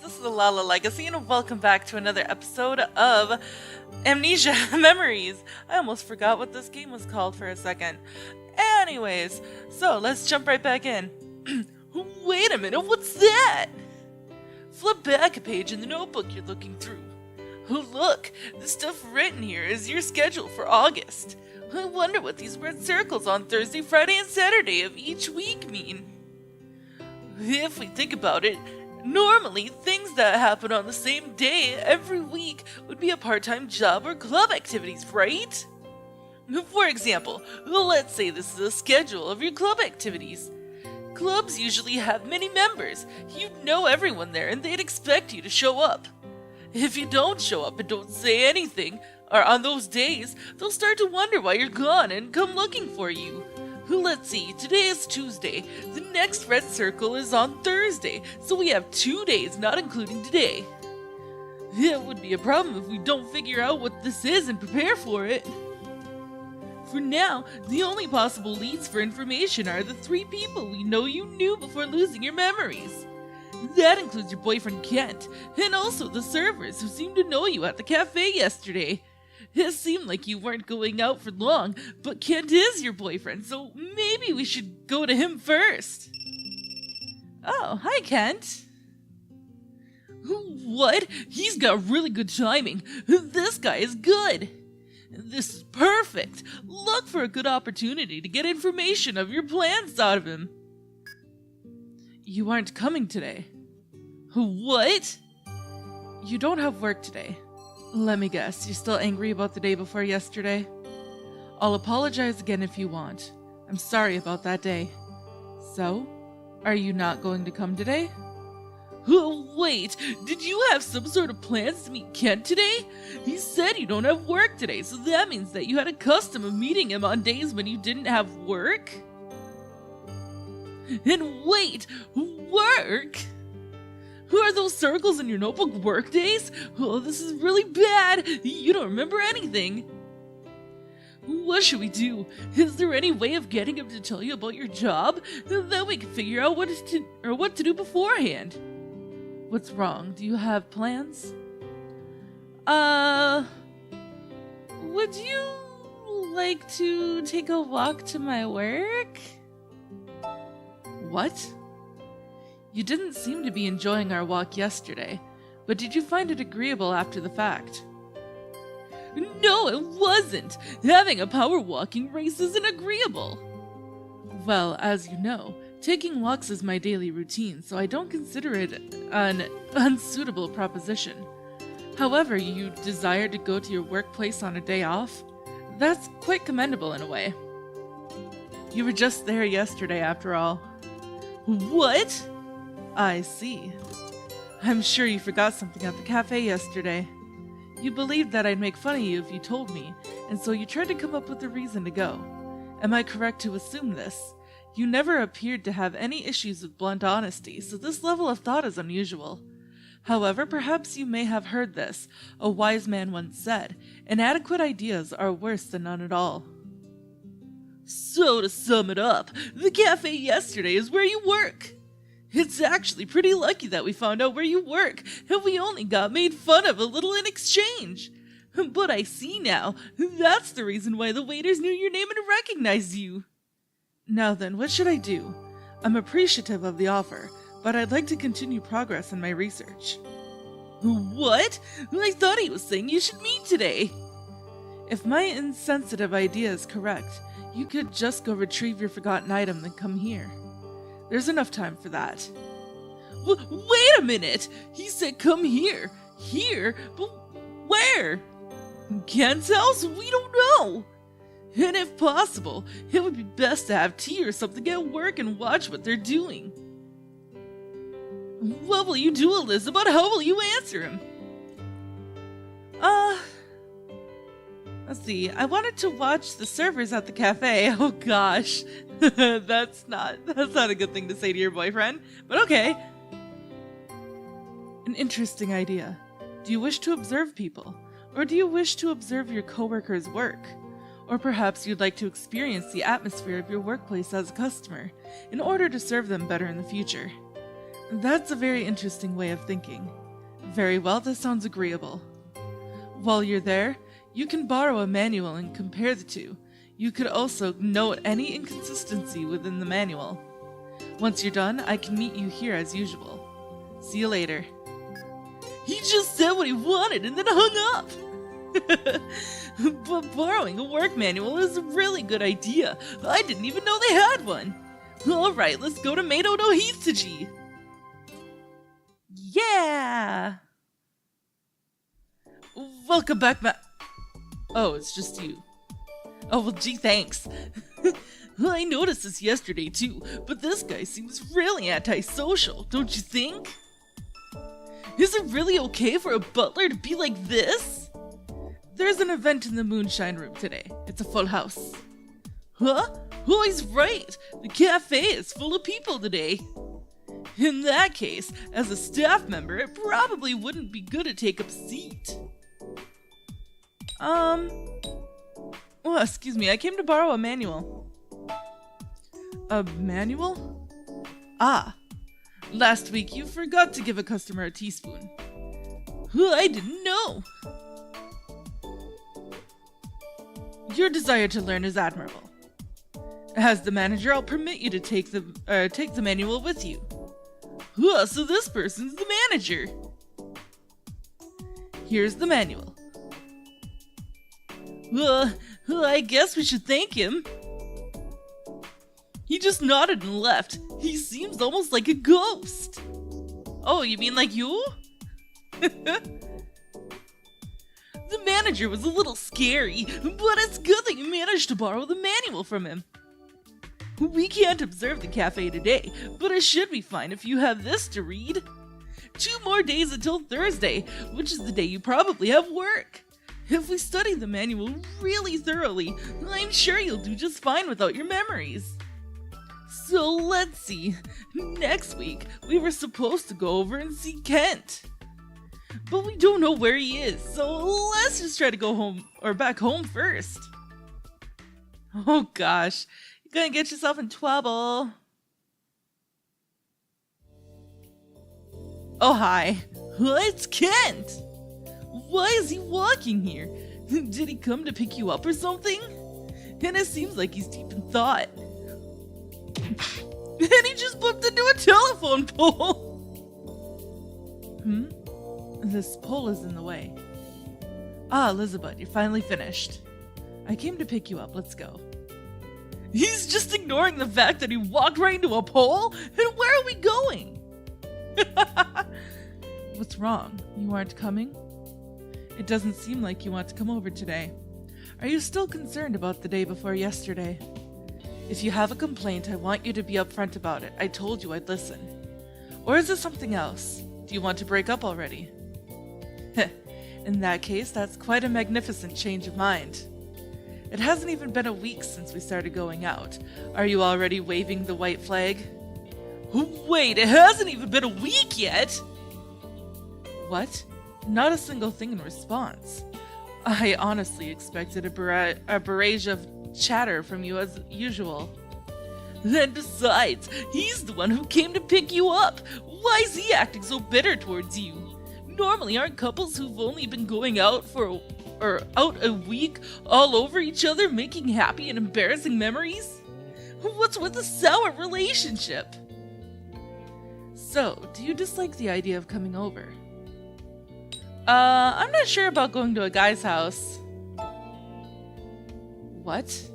This is the Lala Legacy, and welcome back to another episode of Amnesia Memories. I almost forgot what this game was called for a second. Anyways, so let's jump right back in. Wait a minute, what's that? Flip back a page in the notebook you're looking through. Oh look, the stuff written here is your schedule for August. I wonder what these red circles on Thursday, Friday, and Saturday of each week mean. If we think about it, normally things that happen on the same day every week would be a part-time job or club activities, right? For example, let's say this is a schedule of your club activities. Clubs usually have many members. You'd know everyone there and they'd expect you to show up. If you don't show up and don't say anything, or on those days, they'll start to wonder why you're gone and come looking for you. Let's see, today is Tuesday. The next red circle is on Thursday, so we have 2 days, not including today. It would be a problem if we don't figure out what this is and prepare for it. For now, the only possible leads for information are the 3 people we know you knew before losing your memories. That includes your boyfriend Kent, and also the servers who seemed to know you at the cafe yesterday. It seemed like you weren't going out for long, but Kent is your boyfriend, so maybe we should go to him first. Oh, hi Kent. What? He's got really good timing. This guy is good. This is perfect. Look for a good opportunity to get information of your plans out of him. You aren't coming today. What? You don't have work today. Let me guess, you're still angry about the day before yesterday? I'll apologize again if you want. I'm sorry about that day. So, are you not going to come today? Wait, did you have some sort of plans to meet Kent today? He said you don't have work today, so that means that you had a custom of meeting him on days when you didn't have work? And wait, work? Who are those circles in your notebook work days? Oh, this is really bad. You don't remember anything. What should we do? Is there any way of getting him to tell you about your job? Then we can figure out what to do beforehand. What's wrong? Do you have plans? Would you like to take a walk to my work? What? You didn't seem to be enjoying our walk yesterday, but did you find it agreeable after the fact? No, it wasn't! Having a power walking race isn't agreeable! Well, as you know, taking walks is my daily routine, so I don't consider it an unsuitable proposition. However, you desire to go to your workplace on a day off? That's quite commendable in a way. You were just there yesterday, after all. What? I see. I'm sure you forgot something at the cafe yesterday. You believed that I'd make fun of you if you told me, and so you tried to come up with a reason to go. Am I correct to assume this? You never appeared to have any issues with blunt honesty, so this level of thought is unusual. However, perhaps you may have heard this. A wise man once said, "Inadequate ideas are worse than none at all." So to sum it up, the cafe yesterday is where you work. It's actually pretty lucky that we found out where you work, and we only got made fun of a little in exchange. But I see now, that's the reason why the waiters knew your name and recognized you. Now then, what should I do? I'm appreciative of the offer, but I'd like to continue progress in my research. What? I thought he was saying you should meet today. If my insensitive idea is correct, you could just go retrieve your forgotten item then come here. There's enough time for that. Wait a minute! He said come here. Here? But where? Kent's house? We don't know. And if possible, it would be best to have tea or something at work and watch what they're doing. What will you do, Elizabeth? How will you answer him? Let's see. I wanted to watch the servers at the cafe. Oh gosh. That's not a good thing to say to your boyfriend, but okay. An interesting idea. Do you wish to observe people? Or do you wish to observe your coworkers' work? Or perhaps you'd like to experience the atmosphere of your workplace as a customer, in order to serve them better in the future. That's a very interesting way of thinking. Very well, that sounds agreeable. While you're there, you can borrow a manual and compare the two. You could also note any inconsistency within the manual. Once you're done, I can meet you here as usual. See you later. He just said what he wanted and then hung up! But borrowing a work manual is a really good idea. I didn't even know they had one. Alright, let's go to Mato no Hitsuji. Yeah! Welcome back, Oh, it's just you. Oh, well, gee, thanks. I noticed this yesterday, too, but this guy seems really antisocial, don't you think? Is it really okay for a butler to be like this? There's an event in the Moonshine Room today. It's a full house. Huh? Oh, he's right! The cafe is full of people today. In that case, as a staff member, it probably wouldn't be good to take up a seat. Oh, excuse me, I came to borrow a manual. A manual? Ah, last week you forgot to give a customer a teaspoon. I didn't know. Your desire to learn is admirable. As the manager, I'll permit you to take the manual with you. So this person's the manager. Here's the manual. I guess we should thank him. He just nodded and left. He seems almost like a ghost. Oh, you mean like you? The manager was a little scary, but it's good that you managed to borrow the manual from him. We can't observe the cafe today, but it should be fine if you have this to read. 2 more days until Thursday, which is the day you probably have work. If we study the manual really thoroughly, I'm sure you'll do just fine without your memories. So let's see. Next week, we were supposed to go over and see Kent. But we don't know where he is, so let's just try to go home, or back home first. Oh gosh, you're gonna get yourself in trouble. Oh hi, it's Kent! Why is he walking here? Did he come to pick you up or something? And it seems like he's deep in thought. And he just bumped into a telephone pole! This pole is in the way. Ah, Elizabeth, you're finally finished. I came to pick you up, let's go. He's just ignoring the fact that he walked right into a pole? And where are we going? What's wrong? You aren't coming? It doesn't seem like you want to come over today. Are you still concerned about the day before yesterday? If you have a complaint, I want you to be upfront about it. I told you I'd listen. Or is it something else? Do you want to break up already? In that case, that's quite a magnificent change of mind. It hasn't even been a week since we started going out. Are you already waving the white flag? Wait, it hasn't even been a week yet! What? Not a single thing in response. I honestly expected a barrage of chatter from you as usual. And besides, he's the one who came to pick you up. Why is he acting so bitter towards you? Normally, aren't couples who've only been going out out a week all over each other making happy and embarrassing memories? What's with the sour relationship? So, do you dislike the idea of coming over? I'm not sure about going to a guy's house. What?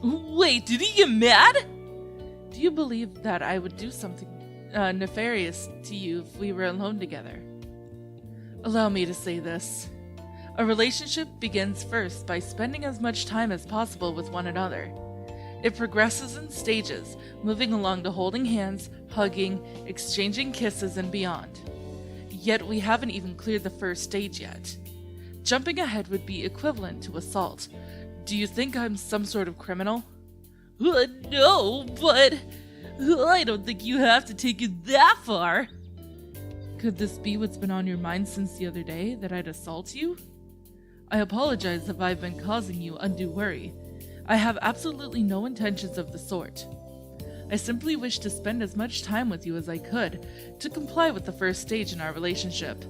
Wait, did he get mad? Do you believe that I would do something nefarious to you if we were alone together? Allow me to say this. A relationship begins first by spending as much time as possible with one another. It progresses in stages, moving along to holding hands, hugging, exchanging kisses, and beyond. Yet we haven't even cleared the first stage yet. Jumping ahead would be equivalent to assault. Do you think I'm some sort of criminal? No, but I don't think you have to take it that far. Could this be what's been on your mind since the other day, that I'd assault you? I apologize if I've been causing you undue worry. I have absolutely no intentions of the sort. I simply wish to spend as much time with you as I could to comply with the first stage in our relationship.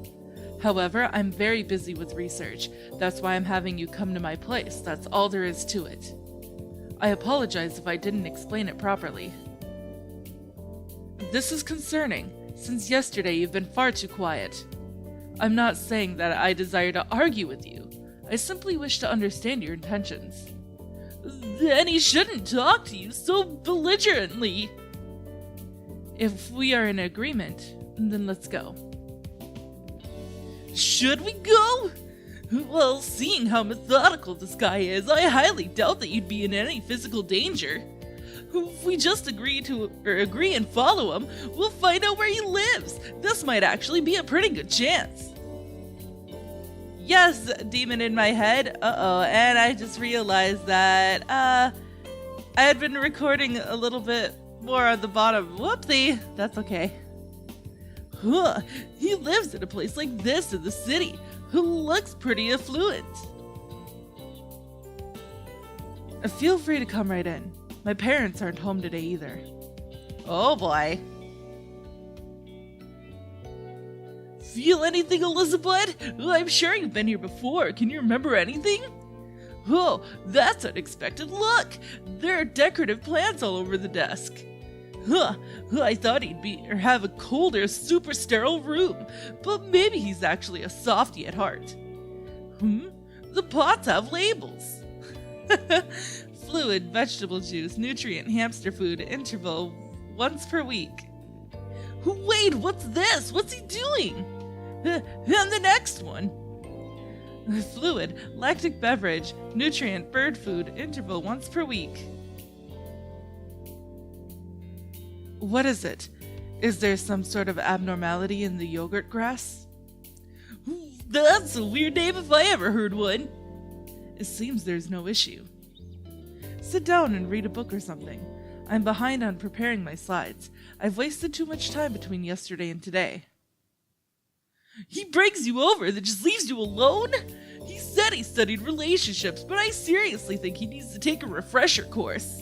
However, I'm very busy with research. That's why I'm having you come to my place. That's all there is to it. I apologize if I didn't explain it properly. This is concerning. Since yesterday, you've been far too quiet. I'm not saying that I desire to argue with you. I simply wish to understand your intentions. Then he shouldn't talk to you so belligerently. If we are in agreement, then let's go. Should we go? Well, seeing how methodical this guy is, I highly doubt that you'd be in any physical danger. If we just agree and follow him, we'll find out where he lives. This might actually be a pretty good chance. Yes, demon in my head. And I just realized that I had been recording a little bit more on the bottom. Whoopsie. That's okay. He lives in a place like this in the city. Who looks pretty affluent. Feel free to come right in. My parents aren't home today either. Oh boy. Feel anything, Elizabeth? I'm sure you've been here before. Can you remember anything? Oh, that's unexpected. Look! There are decorative plants all over the desk. I thought he'd have a colder, super sterile room, but maybe he's actually a softie at heart. The pots have labels. Fluid, vegetable juice, nutrient, hamster food, interval, once per week. Wait, what's this? What's he doing? And the next one. Fluid, lactic beverage, nutrient, bird food, interval, once per week. What is it? Is there some sort of abnormality in the yogurt grass? That's a weird name if I ever heard one. It seems there's no issue. Sit down and read a book or something. I'm behind on preparing my slides. I've wasted too much time between yesterday and today. He brings you over, then just leaves you alone? He said he studied relationships, but I seriously think he needs to take a refresher course.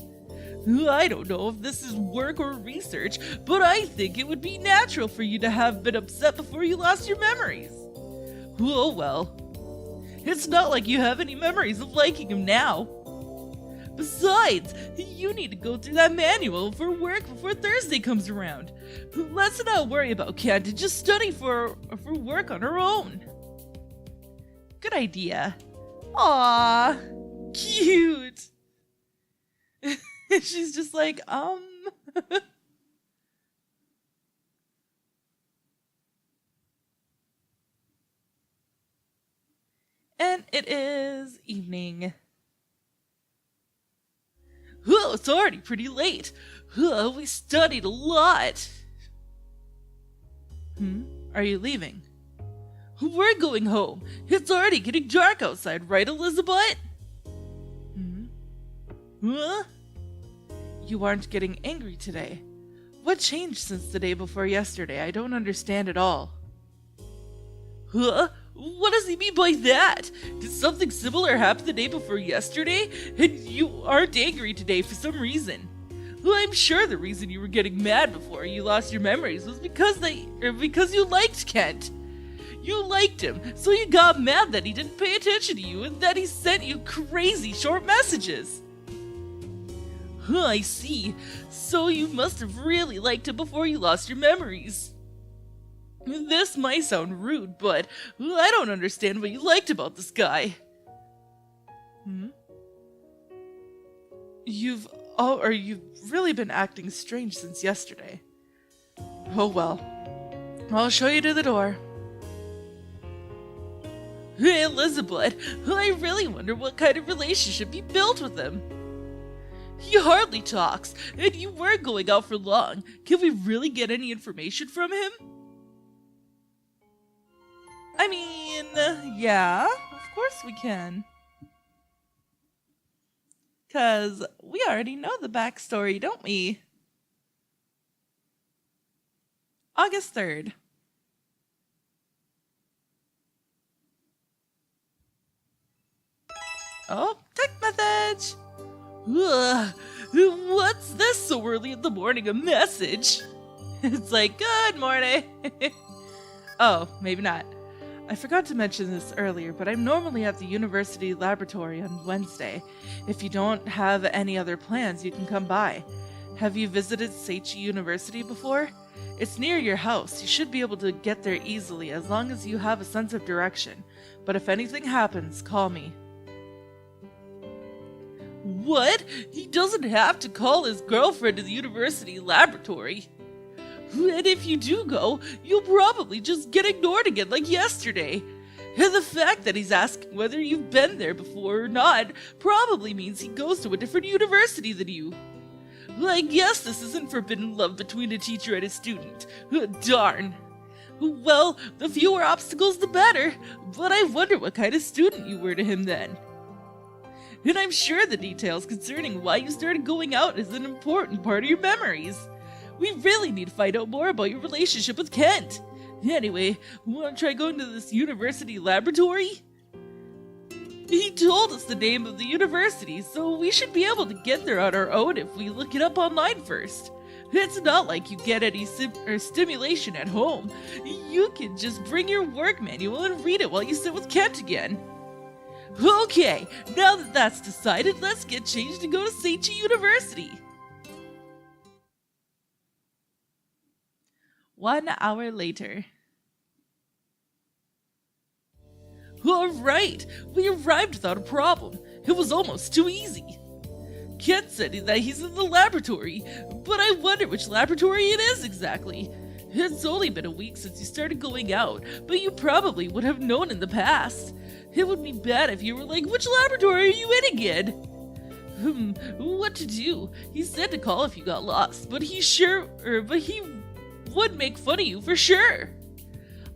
I don't know if this is work or research, but I think it would be natural for you to have been upset before you lost your memories. Oh well. It's not like you have any memories of liking him now. Besides, you need to go through that manual for work before Thursday comes around. Let's not worry about Kat and just study for work on her own. Good idea. Aww, cute. She's just like, And it is evening. Oh, it's already pretty late. We studied a lot. Are you leaving? We're going home. It's already getting dark outside, right, Elizabeth? Huh? You aren't getting angry today. What changed since the day before yesterday? I don't understand at all. Huh? What does he mean by that? Did something similar happen the day before yesterday? And you aren't angry today for some reason. Well, I'm sure the reason you were getting mad before you lost your memories was because you liked Kent. You liked him, so you got mad that he didn't pay attention to you and that he sent you crazy short messages. I see. So you must have really liked him before you lost your memories. This might sound rude, but I don't understand what you liked about this guy. You've really been acting strange since yesterday. Oh well. I'll show you to the door. Hey, Elizabeth, I really wonder what kind of relationship you built with him. He hardly talks, and you weren't going out for long. Can we really get any information from him? I mean, yeah, of course we can. 'Cause we already know the backstory, don't we? August 3rd. Oh, text message! Ugh, what's this so early in the morning? A message? It's like, good morning. Oh, maybe not. I forgot to mention this earlier, but I'm normally at the university laboratory on Wednesday. If you don't have any other plans, you can come by. Have you visited Seichi University before? It's near your house. You should be able to get there easily as long as you have a sense of direction. But if anything happens, call me. What? He doesn't have to call his girlfriend to the university laboratory. And if you do go, you'll probably just get ignored again like yesterday. And the fact that he's asking whether you've been there before or not probably means he goes to a different university than you. I guess this isn't forbidden love between a teacher and a student. Darn. Well, the fewer obstacles the better, but I wonder what kind of student you were to him then. And I'm sure the details concerning why you started going out is an important part of your memories. We really need to find out more about your relationship with Kent. Anyway, want to try going to this university laboratory? He told us the name of the university, so we should be able to get there on our own if we look it up online first. It's not like you get any stimulation at home. You can just bring your work manual and read it while you sit with Kent again. Okay, now that that's decided, let's get changed and go to Seichi University. 1 hour later. Alright, we arrived without a problem. It was almost too easy. Kent said that he's in the laboratory, but I wonder which laboratory it is exactly. It's only been a week since you started going out, but you probably would have known in the past. It would be bad if you were like, which laboratory are you in again? What to do? He said to call if you got lost, but he would make fun of you for sure.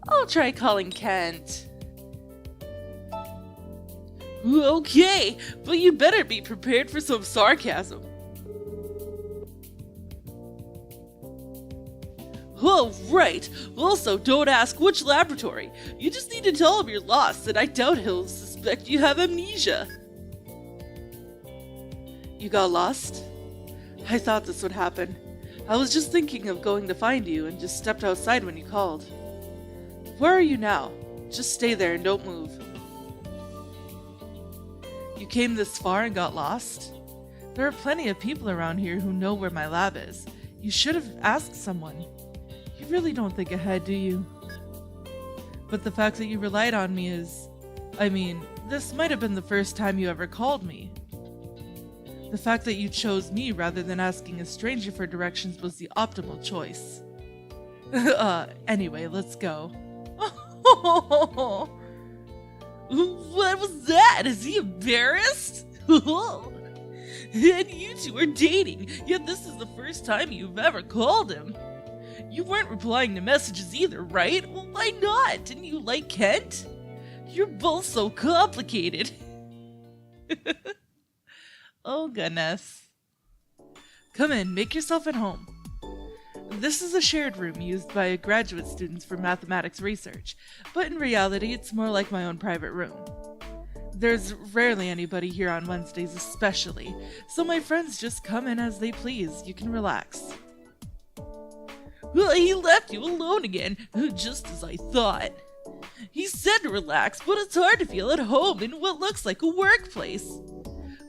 I'll try calling Kent. Okay, but you better be prepared for some sarcasm. Oh, right. Also, don't ask which laboratory. You just need to tell him you're lost, and I doubt he'll suspect you have amnesia. You got lost? I thought this would happen. I was just thinking of going to find you and just stepped outside when you called. Where are you now? Just stay there and don't move. You came this far and got lost? There are plenty of people around here who know where my lab is. You should have asked someone. You really don't think ahead, do you? But the fact that you relied on me is... this might have been the first time you ever called me. The fact that you chose me rather than asking a stranger for directions was the optimal choice. Anyway, let's go. What was that? Is he embarrassed? And you two are dating, yet this is the first time you've ever called him. You weren't replying to messages either, right? Well, why not? Didn't you like Kent? You're both so complicated. Oh, goodness. Come in, make yourself at home. This is a shared room used by graduate students for mathematics research, but in reality it's more like my own private room. There's rarely anybody here on Wednesdays especially, so my friends just come in as they please. You can relax. Well, he left you alone again, just as I thought. He said to relax, but it's hard to feel at home in what looks like a workplace.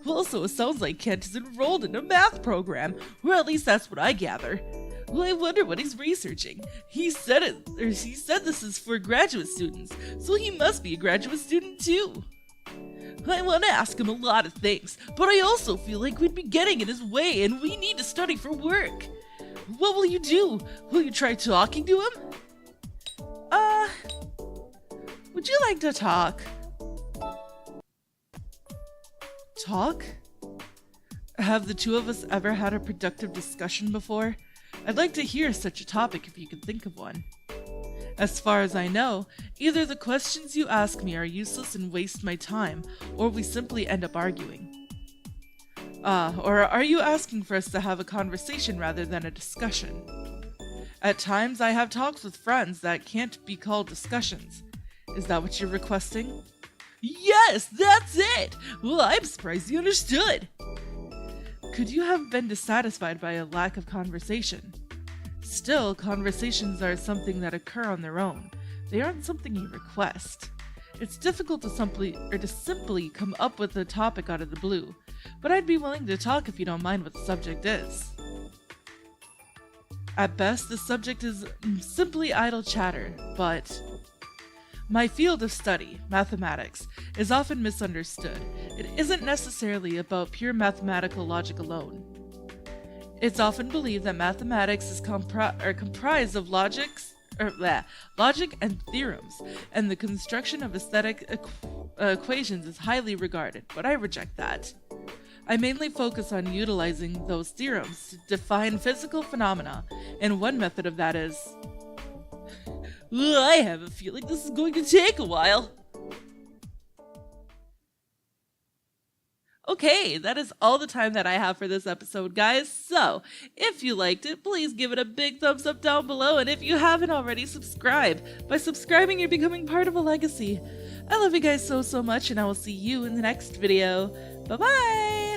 Also, it sounds like Kent is enrolled in a math program, or at least that's what I gather. Well, I wonder what he's researching. He said this is for graduate students, so he must be a graduate student too. I want to ask him a lot of things, but I also feel like we'd be getting in his way and we need to study for work. What will you do? Will you try talking to him? Would you like to talk? Talk? Have the two of us ever had a productive discussion before? I'd like to hear such a topic if you can think of one. As far as I know, either the questions you ask me are useless and waste my time, or we simply end up arguing. Or are you asking for us to have a conversation rather than a discussion? At times I have talks with friends that can't be called discussions. Is that what you're requesting? Yes, that's it! Well, I'm surprised you understood. Could you have been dissatisfied by a lack of conversation? Still, conversations are something that occur on their own. They aren't something you request. It's difficult to simply come up with a topic out of the blue, but I'd be willing to talk if you don't mind what the subject is. At best, the subject is simply idle chatter, but my field of study, mathematics, is often misunderstood. It isn't necessarily about pure mathematical logic alone. It's often believed that mathematics is comprised of logic and theorems, and the construction of aesthetic equations is highly regarded, but I reject that. I mainly focus on utilizing those theorems to define physical phenomena, and one method of that is... I have a feeling this is going to take a while. Okay, that is all the time that I have for this episode, guys. So, if you liked it, please give it a big thumbs up down below. And if you haven't already, subscribe. By subscribing, you're becoming part of a legacy. I love you guys so much, and I will see you in the next video. Bye-bye!